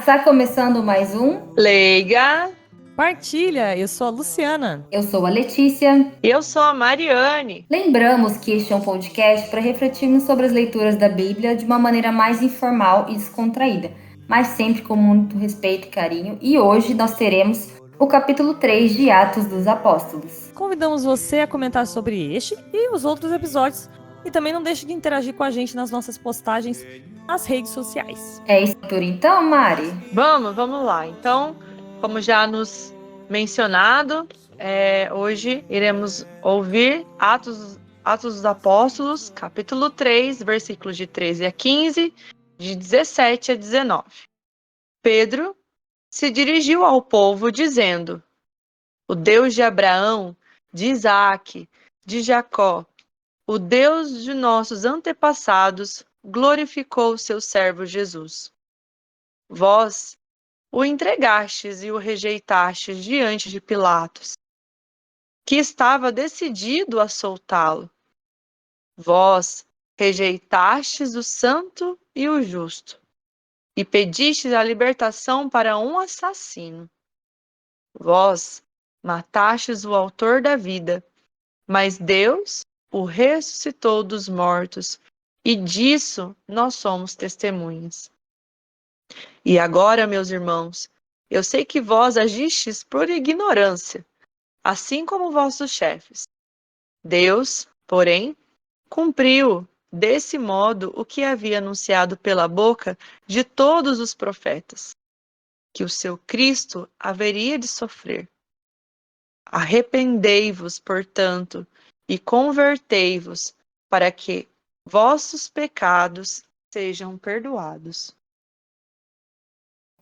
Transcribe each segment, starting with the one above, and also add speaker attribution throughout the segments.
Speaker 1: está começando mais um
Speaker 2: Leiga.
Speaker 3: Partilha, eu sou a Luciana.
Speaker 1: Eu sou a Letícia.
Speaker 2: Eu sou a Mariane.
Speaker 1: Lembramos que este é um podcast para refletirmos sobre as leituras da Bíblia de uma maneira mais informal e descontraída, mas sempre com muito respeito e carinho. E hoje nós teremos o capítulo 3 de Atos dos Apóstolos.
Speaker 3: Convidamos você a comentar sobre este e os outros episódios. E também não deixe de interagir com a gente nas nossas postagens nas redes sociais.
Speaker 1: É isso por então, Mari?
Speaker 2: Vamos lá. Então, como já nos mencionado, hoje iremos ouvir Atos dos Apóstolos, capítulo 3, versículos de 13 a 15, de 17 a 19. Pedro se dirigiu ao povo dizendo: O Deus de Abraão, de Isaque, de Jacó, o Deus de nossos antepassados, glorificou o seu servo Jesus. Vós o entregastes e o rejeitastes diante de Pilatos, que estava decidido a soltá-lo. Vós rejeitastes o santo e o justo, e pedistes a libertação para um assassino. Vós matastes o autor da vida, mas Deus o ressuscitou dos mortos, e disso nós somos testemunhas. E agora, meus irmãos, eu sei que vós agistes por ignorância, assim como vossos chefes. Deus, porém, cumpriu desse modo o que havia anunciado pela boca de todos os profetas, que o seu Cristo haveria de sofrer. Arrependei-vos, portanto, e convertei-vos, para que vossos pecados sejam perdoados.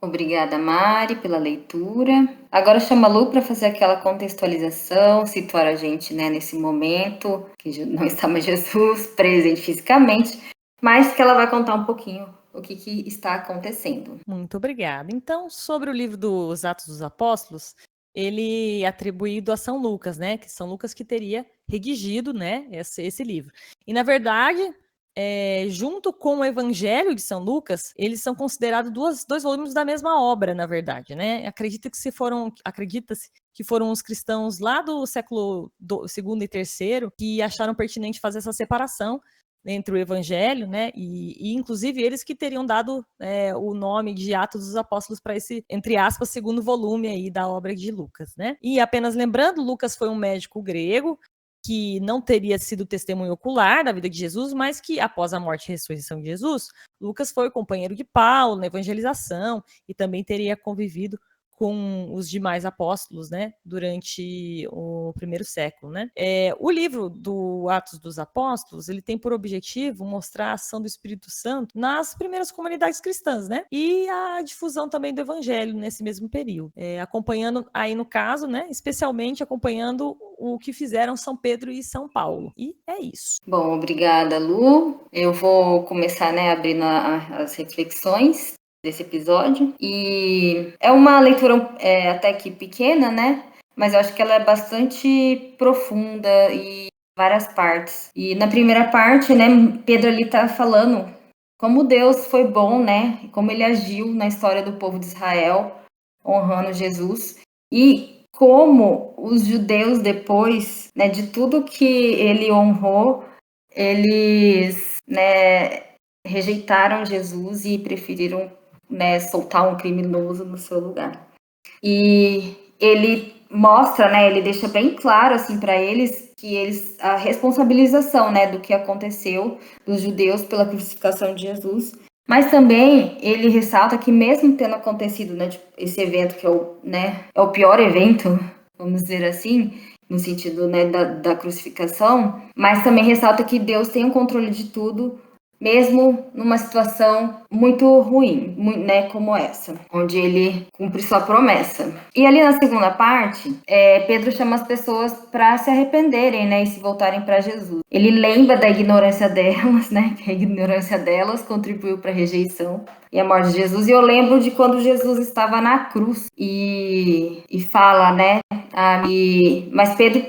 Speaker 1: Obrigada, Mari, pela leitura. Agora chama a Lu para fazer aquela contextualização, situar a gente, nesse momento, que não está mais Jesus presente fisicamente, mas que ela vai contar um pouquinho o que está acontecendo.
Speaker 3: Muito obrigada. Então, sobre o livro dos Atos dos Apóstolos, ele é atribuído a São Lucas, né? Que São Lucas que teria redigido, né, esse livro. E, na verdade, junto com o Evangelho de São Lucas, eles são considerados dois volumes da mesma obra, na verdade, né? Acredita-se que foram os cristãos lá do século II e III que acharam pertinente fazer essa separação entre o Evangelho, né, e inclusive eles que teriam dado o nome de Atos dos Apóstolos para esse, entre aspas, segundo volume aí da obra de Lucas, né. E apenas lembrando, Lucas foi um médico grego que não teria sido testemunho ocular da vida de Jesus, mas que após a morte e ressurreição de Jesus, Lucas foi companheiro de Paulo na evangelização e também teria convivido com os demais apóstolos, né, durante o primeiro século, né. O livro do Atos dos Apóstolos, ele tem por objetivo mostrar a ação do Espírito Santo nas primeiras comunidades cristãs, né, e a difusão também do Evangelho nesse mesmo período, acompanhando aí no caso, né, especialmente acompanhando o que fizeram São Pedro e São Paulo. E é isso.
Speaker 1: Bom, obrigada, Lu. Eu vou começar, abrindo as reflexões desse episódio. E é uma leitura até que pequena, né? Mas eu acho que ela é bastante profunda e várias partes. E na primeira parte, né, Pedro ali tá falando como Deus foi bom, né? Como ele agiu na história do povo de Israel, honrando Jesus. E como os judeus, depois, né, de tudo que ele honrou, eles, né, rejeitaram Jesus e preferiram, né, soltar um criminoso no seu lugar. E ele mostra, né, ele deixa bem claro assim para eles que a responsabilização, né, do que aconteceu dos judeus pela crucificação de Jesus. Mas também ele ressalta que mesmo tendo acontecido, né, esse evento que é o pior evento, vamos dizer assim, no sentido, né, da crucificação, mas também ressalta que Deus tem o controle de tudo, mesmo numa situação muito ruim, né, como essa, onde ele cumpre sua promessa. E ali na segunda parte, Pedro chama as pessoas para se arrependerem, né, e se voltarem para Jesus. Ele lembra da ignorância delas, né, que a ignorância delas contribuiu para a rejeição e a morte de Jesus. E eu lembro de quando Jesus estava na cruz e fala, né, mas Pedro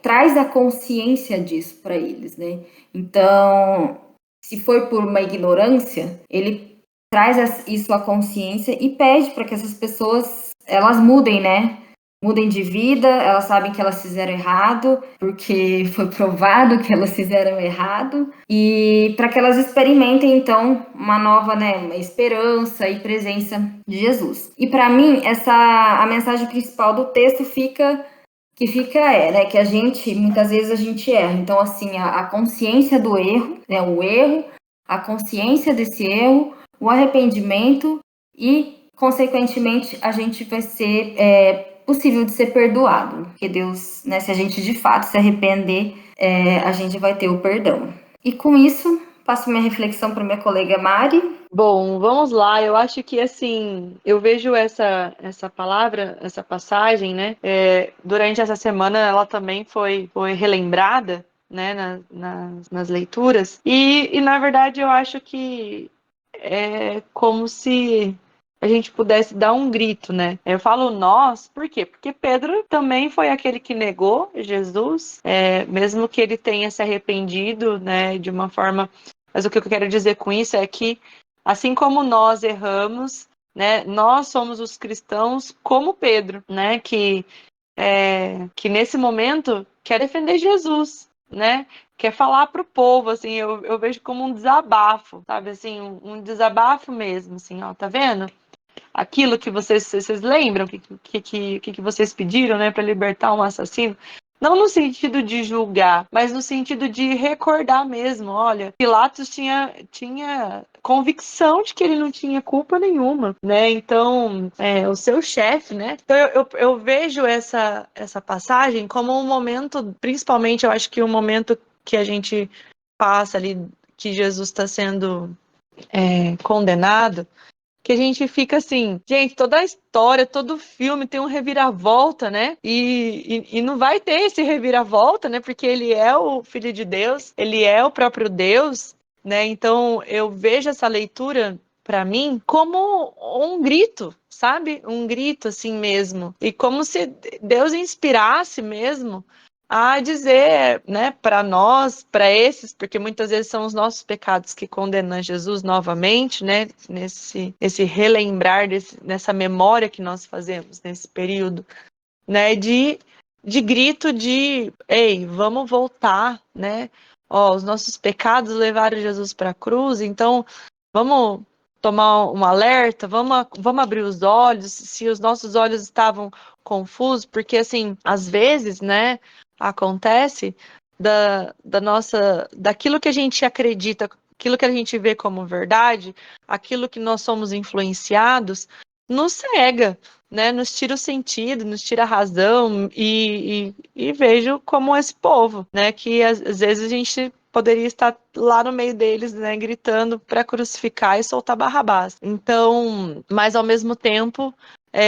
Speaker 1: traz a consciência disso para eles, né. Então, se foi por uma ignorância, ele traz isso à consciência e pede para que essas pessoas, elas mudem, né? Mudem de vida, elas sabem que elas fizeram errado, porque foi provado que elas fizeram errado, e para que elas experimentem, então, uma nova, né, uma esperança e presença de Jesus. E para mim, a mensagem principal do texto fica, né, que muitas vezes a gente erra. Então, assim, a consciência do erro, né, o erro, a consciência desse erro, o arrependimento e, consequentemente, a gente vai ser possível de ser perdoado. Porque Deus, né, se a gente de fato se arrepender, a gente vai ter o perdão. E com isso, passo minha reflexão para minha colega Mari.
Speaker 2: Bom, vamos lá. Eu acho que, assim, eu vejo essa palavra, essa passagem, né? Durante essa semana, ela também foi relembrada, né, nas leituras. E, na verdade, eu acho que é como se a gente pudesse dar um grito, né? Eu falo nós, por quê? Porque Pedro também foi aquele que negou Jesus, mesmo que ele tenha se arrependido, né, de uma forma. Mas o que eu quero dizer com isso é que, assim como nós erramos, né, nós somos os cristãos como Pedro, né, que nesse momento quer defender Jesus, né, quer falar para o povo, assim, eu vejo como um desabafo, sabe, assim, um desabafo mesmo, assim, ó, tá vendo? Aquilo que vocês lembram, que vocês pediram, né, para libertar um assassino? Não no sentido de julgar, mas no sentido de recordar mesmo. Olha, Pilatos tinha convicção de que ele não tinha culpa nenhuma, né? Então, o seu chefe, né? Então, eu vejo essa passagem como um momento, principalmente, eu acho que um momento que a gente passa ali, que Jesus está sendo condenado, que a gente fica assim, gente, toda a história, todo filme tem um reviravolta, né? E não vai ter esse reviravolta, né? Porque ele é o Filho de Deus, ele é o próprio Deus, né? Então eu vejo essa leitura, para mim, como um grito, sabe? Um grito assim mesmo. E como se Deus inspirasse mesmo a dizer, né, para nós, para esses, porque muitas vezes são os nossos pecados que condenam Jesus novamente, né, nesse relembrar, nessa memória que nós fazemos nesse período, né, de grito de, ei, vamos voltar, né, ó, os nossos pecados levaram Jesus para a cruz, então vamos tomar um alerta, vamos abrir os olhos, se os nossos olhos estavam confusos, porque assim, às vezes, né, acontece daquilo que a gente acredita, aquilo que a gente vê como verdade, aquilo que nós somos influenciados, nos cega, né, nos tira o sentido, nos tira a razão, e vejo como esse povo, né, que às vezes a gente poderia estar lá no meio deles, né, gritando para crucificar e soltar Barrabás. Então, mas ao mesmo tempo,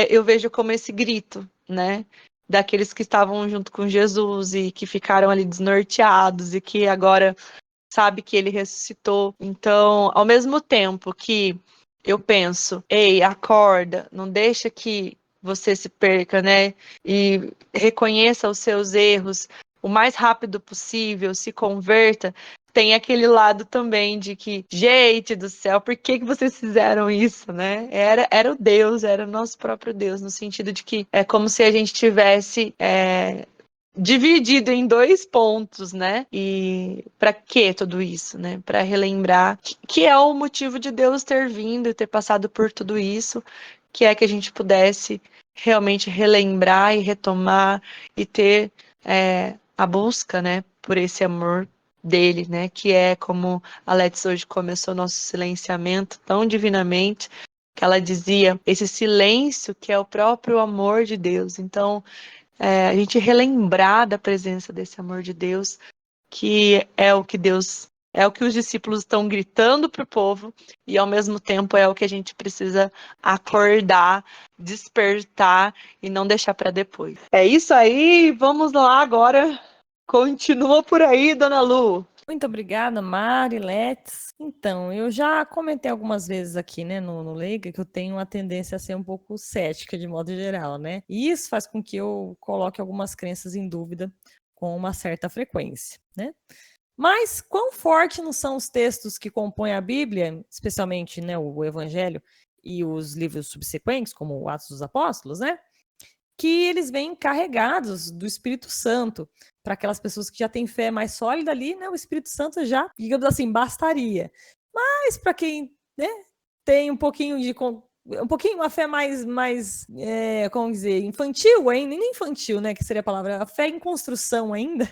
Speaker 2: eu vejo como esse grito, né, daqueles que estavam junto com Jesus e que ficaram ali desnorteados e que agora sabe que ele ressuscitou. Então, ao mesmo tempo que eu penso, ei, acorda, não deixa que você se perca, né? E reconheça os seus erros o mais rápido possível, se converta. Tem aquele lado também de que, gente do céu, por que vocês fizeram isso, né? Era o Deus, era o nosso próprio Deus, no sentido de que é como se a gente tivesse dividido em dois pontos, né? E para que tudo isso, né? Para relembrar que é o motivo de Deus ter vindo e ter passado por tudo isso, que é que a gente pudesse realmente relembrar e retomar e ter a busca, né? Por esse amor dele, né? Que é como a Letícia hoje começou nosso silenciamento tão divinamente, que ela dizia, esse silêncio que é o próprio amor de Deus. Então, a gente relembrar da presença desse amor de Deus, que é o que os discípulos estão gritando para o povo, e ao mesmo tempo é o que a gente precisa acordar, despertar e não deixar para depois. É isso aí, vamos lá agora. Continua por aí, Dona Lu.
Speaker 3: Muito obrigada, Mari, Let's. Então, eu já comentei algumas vezes aqui, né, no Leiga, que eu tenho uma tendência a ser um pouco cética de modo geral, né? E isso faz com que eu coloque algumas crenças em dúvida com uma certa frequência, né? Mas quão forte não são os textos que compõem a Bíblia, especialmente, né, o Evangelho e os livros subsequentes, como o Atos dos Apóstolos, né? Que eles vêm carregados do Espírito Santo. Para aquelas pessoas que já têm fé mais sólida ali, né, o Espírito Santo já, digamos assim, bastaria. Mas para quem, né, tem um pouquinho uma fé mais como dizer, infantil ainda, nem infantil, né, que seria a palavra, a fé em construção ainda,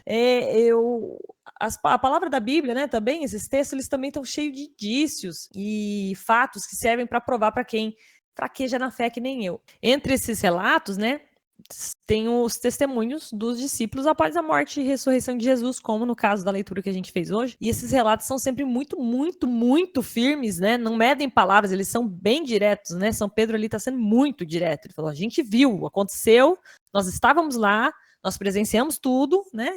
Speaker 3: a palavra da Bíblia, né, também, esses textos, eles também estão cheios de indícios e fatos que servem para provar para quem fraqueja na fé que nem eu. Entre esses relatos, né, tem os testemunhos dos discípulos após a morte e ressurreição de Jesus, como no caso da leitura que a gente fez hoje. E esses relatos são sempre muito, muito, muito firmes, né? Não medem palavras, eles são bem diretos, né? São Pedro ali está sendo muito direto. Ele falou: a gente viu, aconteceu, nós estávamos lá, nós presenciamos tudo, né?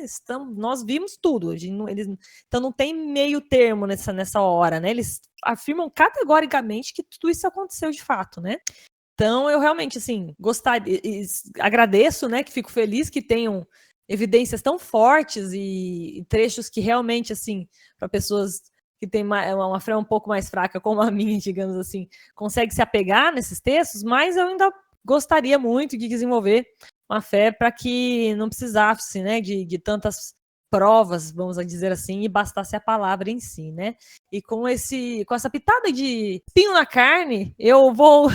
Speaker 3: Nós vimos tudo. Então não tem meio termo nessa hora, né? Eles afirmam categoricamente que tudo isso aconteceu de fato, né? Então, eu realmente, assim, agradeço, né, que fico feliz que tenham evidências tão fortes e trechos que realmente, assim, para pessoas que têm uma fé um pouco mais fraca, como a minha, digamos assim, consegue se apegar nesses textos, mas eu ainda gostaria muito de desenvolver uma fé para que não precisasse, né, de tantas provas, vamos dizer assim, e bastasse a palavra em si, né? E com essa pitada de espinho na carne, eu vou...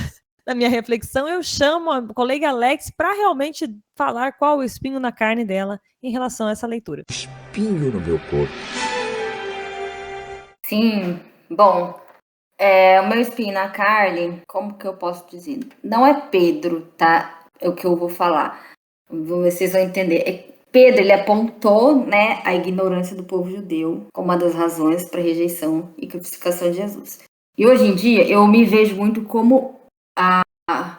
Speaker 3: Na minha reflexão, eu chamo a colega Alex para realmente falar qual o espinho na carne dela em relação a essa leitura.
Speaker 4: Espinho no meu corpo.
Speaker 1: Sim, bom, o meu espinho na carne, como que eu posso dizer? Não é Pedro, tá? É o que eu vou falar. Vocês vão entender. Pedro, ele apontou, né, a ignorância do povo judeu como uma das razões para a rejeição e crucificação de Jesus. E hoje em dia, eu me vejo muito como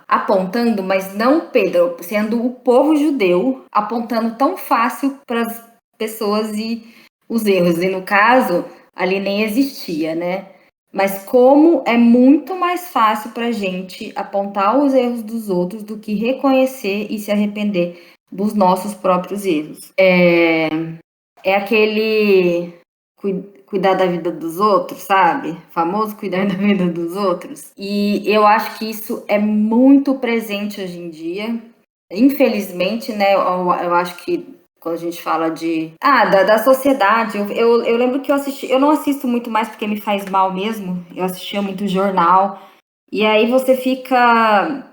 Speaker 1: apontando, mas não Pedro, sendo o povo judeu apontando tão fácil para as pessoas e os erros. E no caso, ali nem existia, né? Mas como é muito mais fácil para a gente apontar os erros dos outros do que reconhecer e se arrepender dos nossos próprios erros. É aquele cuidar da vida dos outros, sabe? Famoso cuidar da vida dos outros. E eu acho que isso é muito presente hoje em dia. Infelizmente, né? Eu acho que quando a gente fala da sociedade, eu lembro que eu não assisto muito mais porque me faz mal mesmo. Eu assistia muito jornal. E aí você fica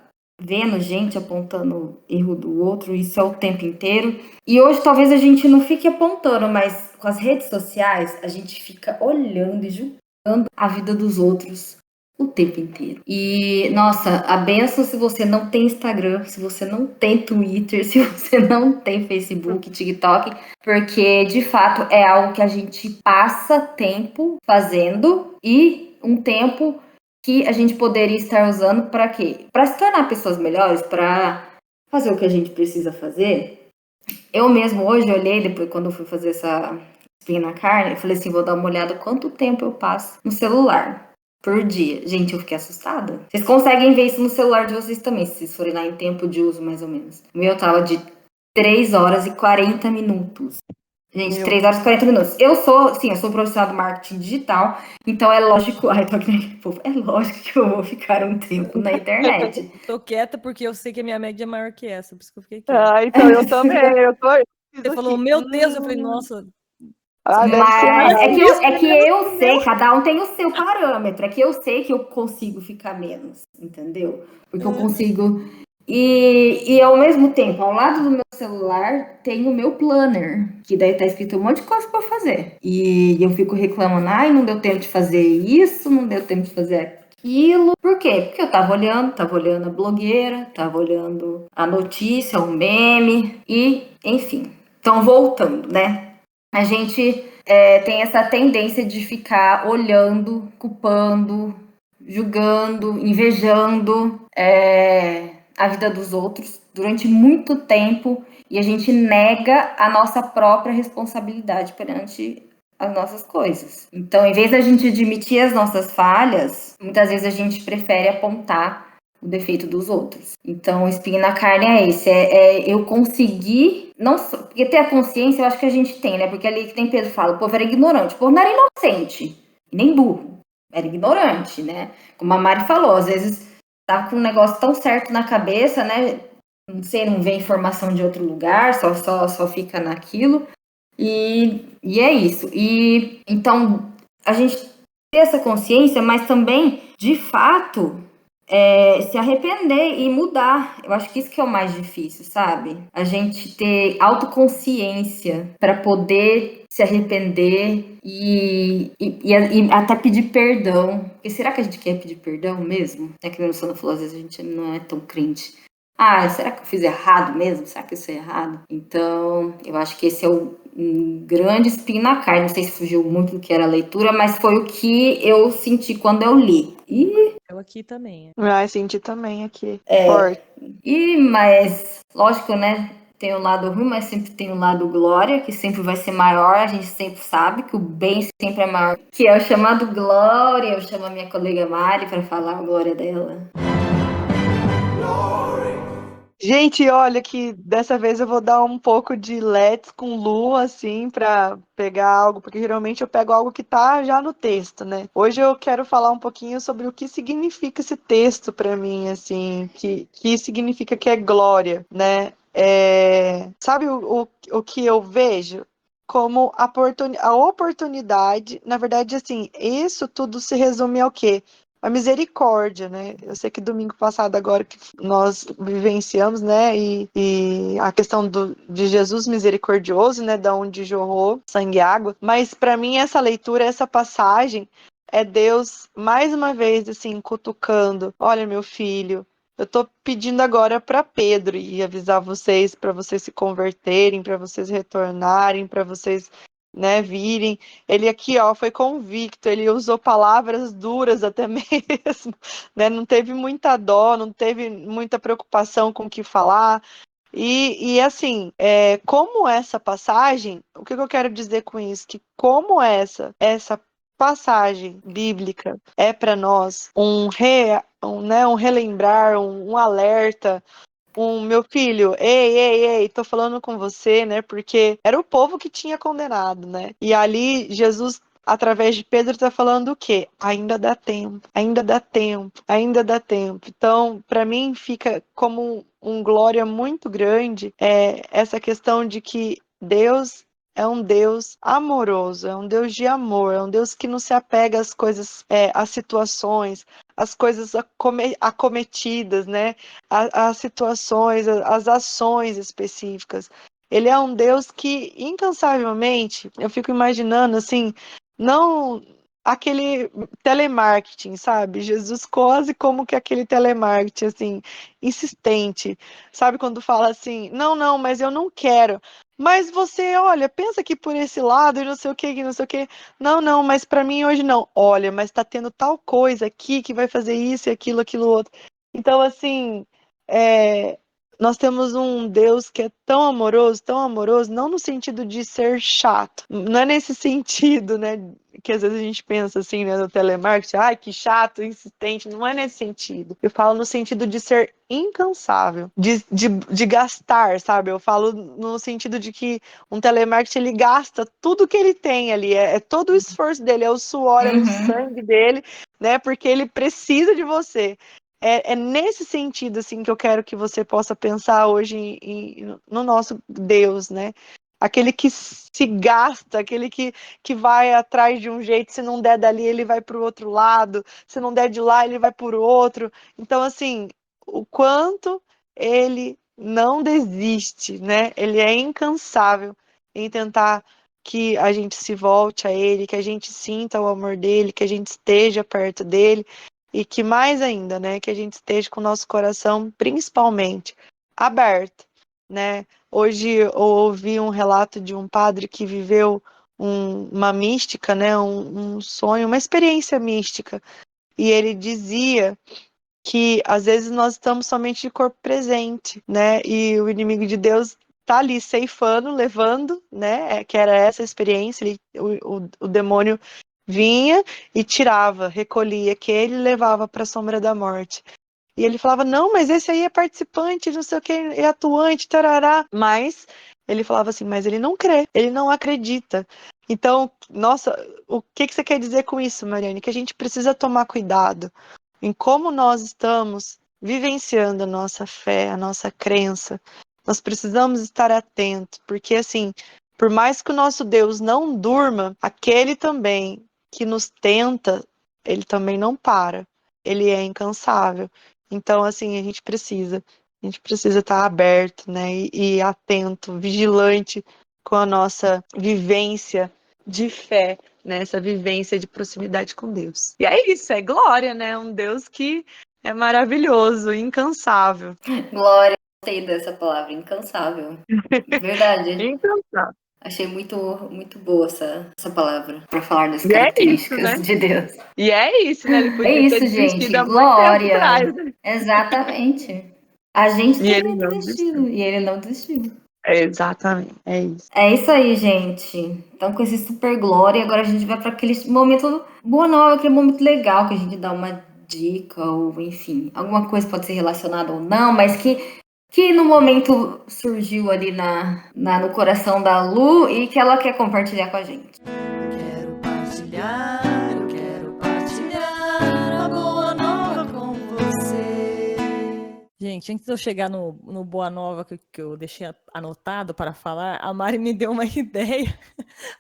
Speaker 1: vendo gente apontando erro do outro, isso é o tempo inteiro. E hoje talvez a gente não fique apontando, mas com as redes sociais a gente fica olhando e julgando a vida dos outros o tempo inteiro. E, nossa, a benção se você não tem Instagram, se você não tem Twitter, se você não tem Facebook, TikTok, porque de fato é algo que a gente passa tempo fazendo e um tempo que a gente poderia estar usando para quê? Para se tornar pessoas melhores, para fazer o que a gente precisa fazer. Eu mesmo hoje olhei, depois quando eu fui fazer essa espinha na carne, eu falei assim, vou dar uma olhada quanto tempo eu passo no celular por dia. Gente, eu fiquei assustada. Vocês conseguem ver isso no celular de vocês também, se vocês forem lá em tempo de uso, mais ou menos. O meu tava de 3 horas e 40 minutos. Gente, 3 horas e 40 minutos. Eu sou profissional do marketing digital, então é lógico... Ai, tô aqui, é lógico que eu vou ficar um tempo na internet.
Speaker 3: Tô quieta porque eu sei que a minha média é maior que essa, por isso que eu fiquei quieta.
Speaker 2: Ah, então eu também.
Speaker 3: Você falou, meu Deus, eu falei, nossa...
Speaker 1: Mas é que eu sei, cada um tem o seu parâmetro. É que eu sei que eu consigo ficar menos, entendeu? Porque eu consigo... E ao mesmo tempo, ao lado do meu celular, tem o meu planner, que daí tá escrito um monte de coisa pra eu fazer. E eu fico reclamando, não deu tempo de fazer isso, não deu tempo de fazer aquilo. Por quê? Porque eu tava olhando a blogueira, tava olhando a notícia, o meme, e enfim. Então, voltando, né? A gente tem essa tendência de ficar olhando, culpando, julgando, invejando a vida dos outros durante muito tempo e a gente nega a nossa própria responsabilidade perante as nossas coisas. Então, em vez da gente admitir as nossas falhas, muitas vezes a gente prefere apontar o defeito dos outros. Então, o espinho na carne é esse, eu conseguir, não só, porque ter a consciência eu acho que a gente tem, né? Porque ali que tem Pedro fala, o povo era ignorante, o povo não era inocente, nem burro, era ignorante, né? Como a Mari falou, às vezes tá com um negócio tão certo na cabeça, né? Não sei, não vê informação de outro lugar, só fica naquilo, e é isso. E então a gente ter essa consciência, mas também, de fato, se arrepender e mudar. Eu acho que isso que é o mais difícil, sabe? A gente ter autoconsciência para poder se arrepender e até pedir perdão. Porque será que a gente quer pedir perdão mesmo? É que o Sandra falou, às vezes a gente não é tão crente. Ah, será que eu fiz errado mesmo? Será que isso é errado? Então, eu acho que esse é um grande espinho na carne. Não sei se fugiu muito do que era a leitura, mas foi o que eu senti quando eu li.
Speaker 3: Eu aqui também.
Speaker 2: Ah, senti também aqui.
Speaker 1: É,
Speaker 2: Forte.
Speaker 1: mas, lógico, né? Tem o lado ruim, mas sempre tem o lado glória, que sempre vai ser maior. A gente sempre sabe que o bem sempre é maior. Que é o chamado glória. Eu chamo a minha colega Mari para falar a glória dela.
Speaker 2: Gente, olha que dessa vez eu vou dar um pouco de Let's com Lu, assim, pra pegar algo, porque geralmente eu pego algo que tá já no texto, né? Hoje eu quero falar um pouquinho sobre o que significa esse texto pra mim, assim, que significa que é glória, né? Sabe o que eu vejo? Como a oportunidade, na verdade, assim, isso tudo se resume ao quê? A misericórdia, né? Eu sei que domingo passado, agora que nós vivenciamos, né? E a questão de Jesus misericordioso, né? Da onde jorrou sangue e água. Mas para mim, essa leitura, essa passagem, é Deus, mais uma vez, assim, cutucando. Olha, meu filho, eu tô pedindo agora para Pedro e avisar vocês, para vocês se converterem, para vocês retornarem, para vocês, né, virem. Ele aqui, ó, foi convicto, ele usou palavras duras até mesmo, né? Não teve muita dó, não teve muita preocupação com o que falar. E assim, como essa passagem, o que eu quero dizer com isso? Que como essa passagem bíblica é para nós né, um relembrar, um alerta, meu filho, ei, tô falando com você, né? Porque era o povo que tinha condenado, né? E ali Jesus, através de Pedro, tá falando o quê? Ainda dá tempo, ainda dá tempo, ainda dá tempo. Então, para mim, fica como um glória muito grande essa questão de que Deus é um Deus amoroso, é um Deus de amor, é um Deus que não se apega às coisas, às situações, às coisas acometidas, né? As situações, as ações específicas. Ele é um Deus que, incansavelmente, eu fico imaginando, assim, não aquele telemarketing, sabe? Jesus quase como que aquele telemarketing, assim, insistente. Sabe quando fala assim, não, mas eu não quero. Mas você, olha, pensa aqui por esse lado e não sei o que não sei o que. Não, mas para mim hoje não. Olha, mas tá tendo tal coisa aqui que vai fazer isso e aquilo outro. Então, assim, é, nós temos um Deus que é tão amoroso, não no sentido de ser chato, não é nesse sentido, né? Que às vezes a gente pensa assim, né, no telemarketing, ai, que chato, insistente, não é nesse sentido. Eu falo no sentido de ser incansável, de gastar, sabe? Eu falo no sentido de que um telemarketing, ele gasta tudo que ele tem ali, é todo o esforço dele, é o suor, é o sangue dele, né? Porque ele precisa de você. É nesse sentido, assim, que eu quero que você possa pensar hoje no nosso Deus, né? Aquele que se gasta, aquele que vai atrás de um jeito, se não der dali, ele vai para o outro lado, se não der de lá, ele vai por outro. Então, assim, o quanto ele não desiste, né? Ele é incansável em tentar que a gente se volte a ele, que a gente sinta o amor dele, que a gente esteja perto dele. E que mais ainda, né, que a gente esteja com o nosso coração, principalmente, aberto, né? Hoje eu ouvi um relato de um padre que viveu uma mística, né, um sonho, uma experiência mística. E ele dizia que às vezes nós estamos somente de corpo presente, né? E o inimigo de Deus tá ali ceifando, levando, né? Que era essa experiência. O demônio vinha e tirava, recolhia, que ele levava para a sombra da morte. E ele falava, não, mas esse aí é participante, não sei o que, é atuante, tarará. Mas ele falava assim, mas ele não crê, ele não acredita. Então, nossa, o que você quer dizer com isso, Mariane? Que a gente precisa tomar cuidado em como nós estamos vivenciando a nossa fé, a nossa crença. Nós precisamos estar atentos, porque assim, por mais que o nosso Deus não durma, aquele também que nos tenta, ele também não para. Ele é incansável. Então, assim, a gente precisa estar aberto, né, e atento, vigilante com a nossa vivência de fé, né, essa vivência de proximidade com Deus. E é isso, é glória, né, um Deus que é maravilhoso, incansável.
Speaker 1: Glória, gostei dessa palavra, incansável. Verdade.
Speaker 2: Incansável.
Speaker 1: Achei muito, muito boa essa palavra para falar das
Speaker 2: E é isso,
Speaker 1: características
Speaker 2: né?
Speaker 1: de Deus.
Speaker 2: E é isso, né? Ele
Speaker 1: É
Speaker 2: podia ter
Speaker 1: isso,
Speaker 2: desistido
Speaker 1: gente.
Speaker 2: há muito tempo atrás,
Speaker 1: Glória.
Speaker 2: né?
Speaker 1: Exatamente. A gente
Speaker 2: E ele
Speaker 1: teria
Speaker 2: não
Speaker 1: desistido
Speaker 2: desistiu.
Speaker 1: e ele não desistiu.
Speaker 2: Exatamente, é isso.
Speaker 1: É isso aí, gente. Então, com esse super glória, agora a gente vai para aquele momento boa nova, aquele momento legal que a gente dá uma dica ou, enfim, alguma coisa pode ser relacionada ou não, mas que no momento surgiu ali no coração da Lu e que ela quer compartilhar com a gente.
Speaker 3: Eu quero partilhar a boa nova com você. Gente, antes de eu chegar no Boa Nova que eu deixei anotado para falar, a Mari me deu uma ideia,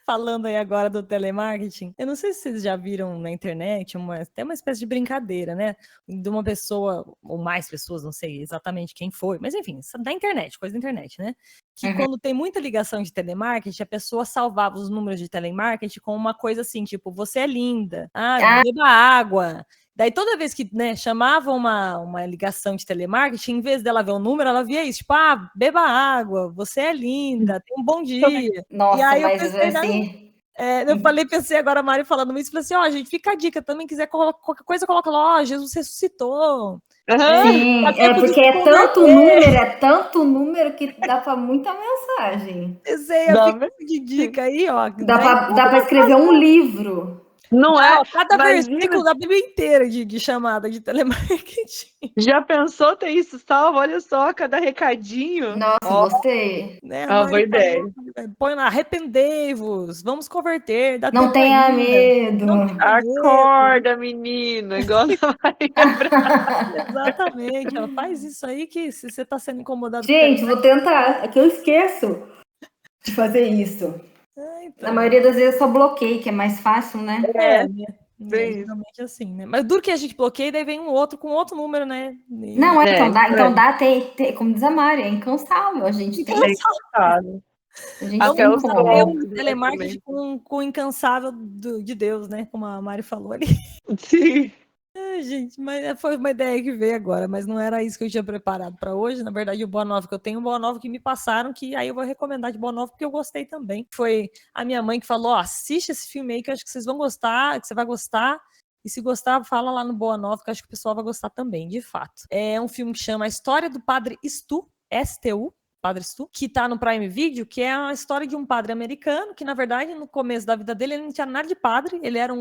Speaker 3: falando aí agora do telemarketing. Eu não sei se vocês já viram na internet, até uma espécie de brincadeira, né? De uma pessoa, ou mais pessoas, não sei exatamente quem foi, mas enfim, da internet, coisa da internet, né? Que quando tem muita ligação de telemarketing, a pessoa salvava os números de telemarketing com uma coisa assim, tipo, você é linda, beba água. Daí toda vez que, né, chamava uma ligação de telemarketing, em vez dela ver o número, ela via isso, tipo, beba água, você é linda, tenha um bom dia.
Speaker 1: Nossa,
Speaker 3: E aí eu
Speaker 1: mas
Speaker 3: pensei,
Speaker 1: assim...
Speaker 3: pensei agora a Mari falando isso, falei assim, gente, fica a dica, também quiser qualquer coisa, coloca lá, Jesus ressuscitou.
Speaker 1: Sim,
Speaker 3: Dá tempo de
Speaker 1: porque
Speaker 3: se converter.
Speaker 1: é tanto número que dá para muita mensagem.
Speaker 3: Fica de dica aí, ó.
Speaker 1: Dá para escrever um livro.
Speaker 2: Não é?
Speaker 3: Cada
Speaker 2: Imagina,
Speaker 3: versículo da Bíblia inteira de chamada de telemarketing.
Speaker 2: já pensou ter isso salvo? Olha só, cada recadinho.
Speaker 1: Nossa,
Speaker 2: Ó,
Speaker 1: gostei.
Speaker 3: Né, a
Speaker 2: uma
Speaker 3: Mari
Speaker 2: boa ideia.
Speaker 3: falou, põe lá, arrependei-vos, vamos converter, dá
Speaker 1: Não
Speaker 3: tempo
Speaker 1: tenha
Speaker 3: ainda.
Speaker 1: medo.
Speaker 3: Não tenha medo.
Speaker 2: Acorda, menina, igual a Maria Braga.
Speaker 3: Exatamente, ó, faz isso aí que se você está sendo incomodado
Speaker 1: Gente, vou tentar. É que eu esqueço de fazer isso.
Speaker 3: então.
Speaker 1: Na maioria das vezes eu só bloqueio, que é mais fácil, né?
Speaker 3: Né?
Speaker 2: bem isso.
Speaker 3: Geralmente assim, né? Mas duro que a gente bloqueia, daí vem um outro com outro número, né?
Speaker 1: Não, então dá, como diz a Mari, é incansável. A gente tem
Speaker 2: Engraçado.
Speaker 1: A gente
Speaker 2: Até
Speaker 1: tem
Speaker 2: os
Speaker 1: como.
Speaker 3: É
Speaker 2: golpes,
Speaker 3: um
Speaker 2: né,
Speaker 3: telemarketing
Speaker 2: também.
Speaker 3: com o incansável de Deus, né? Como a Mari falou ali.
Speaker 2: Sim.
Speaker 3: Gente, mas foi uma ideia que veio agora, mas não era isso que eu tinha preparado para hoje. Na verdade, o Boa Nova que eu tenho, o Boa Nova que me passaram, que aí eu vou recomendar de Boa Nova porque eu gostei também. Foi a minha mãe que falou: assiste esse filme aí que eu acho que vocês vão gostar, que você vai gostar. E se gostar, fala lá no Boa Nova, que eu acho que o pessoal vai gostar também, de fato. É um filme que chama A História do Padre Stu, S-T-U, Padre Stu, que tá no Prime Video, que é a história de um padre americano, que na verdade, no começo da vida dele, ele não tinha nada de padre, ele era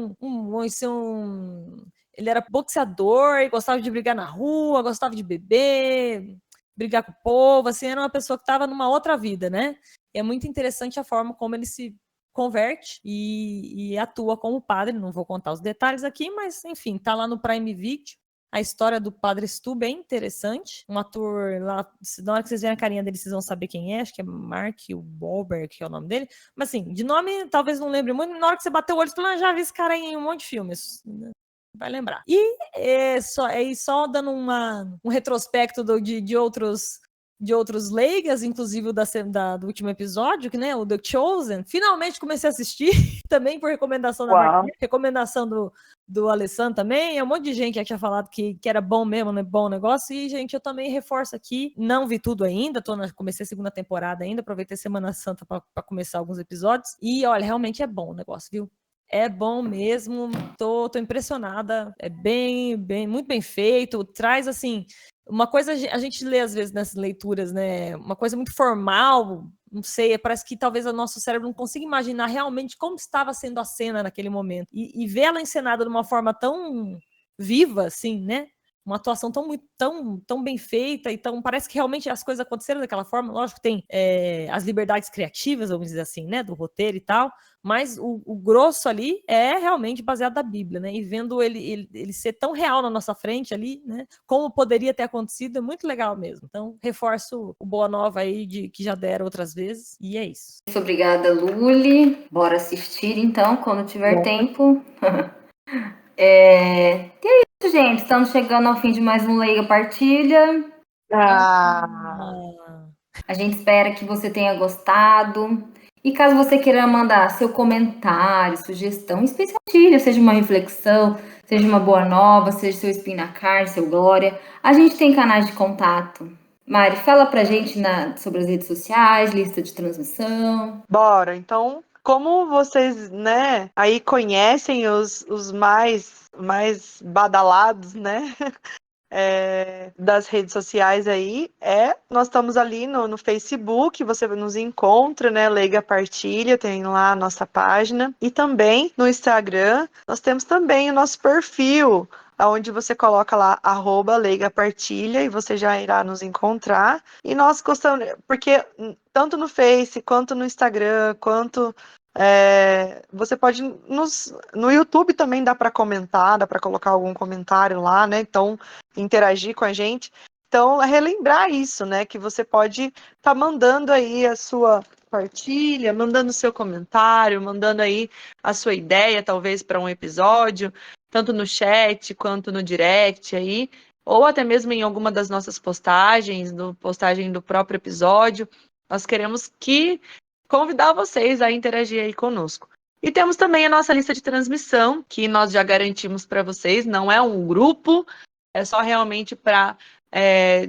Speaker 3: ele era boxeador, gostava de brigar na rua, gostava de beber, brigar com o povo, assim, era uma pessoa que estava numa outra vida, né? E é muito interessante a forma como ele se converte e atua como padre, não vou contar os detalhes aqui, mas enfim, tá lá no Prime Video. A história do Padre Stu, bem interessante. Um ator lá, na hora que vocês verem a carinha dele, vocês vão saber quem é. Acho que é Mark Wahlberg, que é o nome dele. Mas assim, de nome, talvez não lembre muito. Na hora que você bater o olho, você fala, já vi esse cara em um monte de filmes. Vai lembrar. E só dando um retrospecto de outros leigas, inclusive do último episódio, que, né, o The Chosen, finalmente comecei a assistir, também por recomendação da Marquinhos, recomendação do Alessandro também, um monte de gente que tinha falado que era bom mesmo, né, bom negócio, e, gente, eu também reforço aqui, não vi tudo ainda, comecei a segunda temporada ainda, aproveitei Semana Santa para começar alguns episódios, e, olha, realmente é bom o negócio, viu? É bom mesmo, tô impressionada, é muito bem feito, traz, assim, uma coisa a gente lê às vezes nessas leituras, né, uma coisa muito formal, não sei, parece que talvez o nosso cérebro não consiga imaginar realmente como estava sendo a cena naquele momento, e ver ela encenada de uma forma tão viva, assim, né, uma atuação tão bem feita, então parece que realmente as coisas aconteceram daquela forma. Lógico que tem as liberdades criativas, vamos dizer assim, né, do roteiro e tal, mas o grosso ali é realmente baseado na Bíblia, né? E vendo ele ser tão real na nossa frente ali, né? Como poderia ter acontecido, é muito legal mesmo. Então, reforço o Boa Nova aí que já deram outras vezes, e é isso.
Speaker 1: Muito obrigada, Luli. Bora assistir então, quando tiver tempo. E é isso, gente. Estamos chegando ao fim de mais um Leiga Partilha. A gente espera que você tenha gostado. E caso você queira mandar seu comentário, sugestão, especialmente, seja uma reflexão, seja uma boa nova, seja seu spin na carne, seu glória, a gente tem canais de contato. Mari, fala pra gente sobre as redes sociais, lista de transmissão.
Speaker 2: Bora, então, como vocês, né, aí conhecem os mais badalados, né, das redes sociais aí, nós estamos ali no Facebook, você nos encontra, né, Leiga Partilha, tem lá a nossa página, e também no Instagram, nós temos também o nosso perfil, onde você coloca lá, @Leiga Partilha, e você já irá nos encontrar, e nós gostamos, porque tanto no Face, quanto no Instagram, quanto você pode no YouTube também dá para comentar, dá para colocar algum comentário lá, né? Então, interagir com a gente. Então, relembrar isso, né? Que você pode estar mandando aí a sua partilha, mandando o seu comentário, mandando aí a sua ideia, talvez, para um episódio, tanto no chat quanto no direct aí, ou até mesmo em alguma das nossas postagens, postagem do próprio episódio. Nós queremos convidar vocês a interagir aí conosco. E temos também a nossa lista de transmissão, que nós já garantimos para vocês, não é um grupo, é só realmente para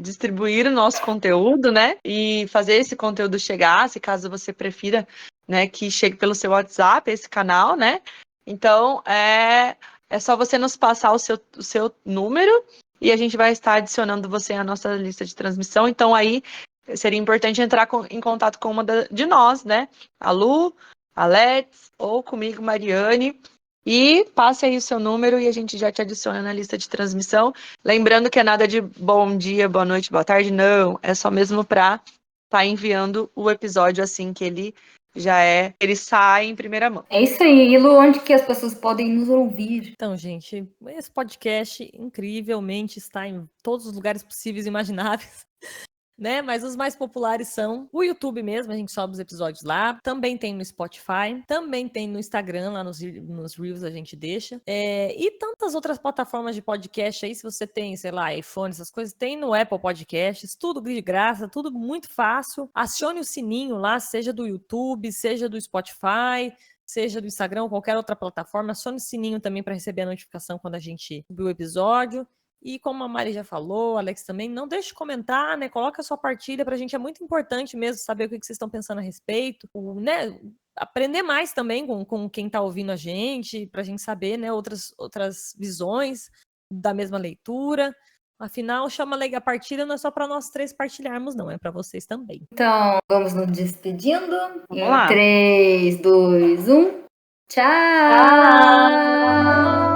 Speaker 2: distribuir o nosso conteúdo, né? E fazer esse conteúdo chegar, se caso você prefira, né, que chegue pelo seu WhatsApp, esse canal, né? Então, é só você nos passar o seu número e a gente vai estar adicionando você à nossa lista de transmissão. Então, aí, seria importante entrar em contato com uma de nós, né? A Lu, a Let's, ou comigo, Mariane, e passe aí o seu número e a gente já te adiciona na lista de transmissão. Lembrando que é nada de bom dia, boa noite, boa tarde, não. É só mesmo para estar enviando o episódio assim que ele sai em primeira mão.
Speaker 1: É isso aí, e Lu, onde que as pessoas podem nos ouvir?
Speaker 3: Então, gente, esse podcast incrivelmente está em todos os lugares possíveis e imagináveis. Né? Mas os mais populares são o YouTube mesmo, a gente sobe os episódios lá. Também tem no Spotify, também tem no Instagram, lá nos Reels a gente deixa. E tantas outras plataformas de podcast aí, se você tem, sei lá, iPhone, essas coisas, tem no Apple Podcasts, tudo de graça, tudo muito fácil. Acione o sininho lá, seja do YouTube, seja do Spotify, seja do Instagram ou qualquer outra plataforma. Acione o sininho também para receber a notificação quando a gente subir o episódio. E como a Mari já falou, Alex também, não deixe de comentar, né? Coloca a sua partilha, pra gente é muito importante mesmo saber o que vocês estão pensando a respeito, né? Aprender mais também com quem tá ouvindo a gente, pra gente saber, né, outras visões da mesma leitura. Afinal, chama Leiga Partilha não é só para nós três partilharmos, não, é para vocês também.
Speaker 1: Então, vamos nos despedindo.
Speaker 2: Vamos lá.
Speaker 1: 3, 2, 1. Tchau!
Speaker 2: Tchau!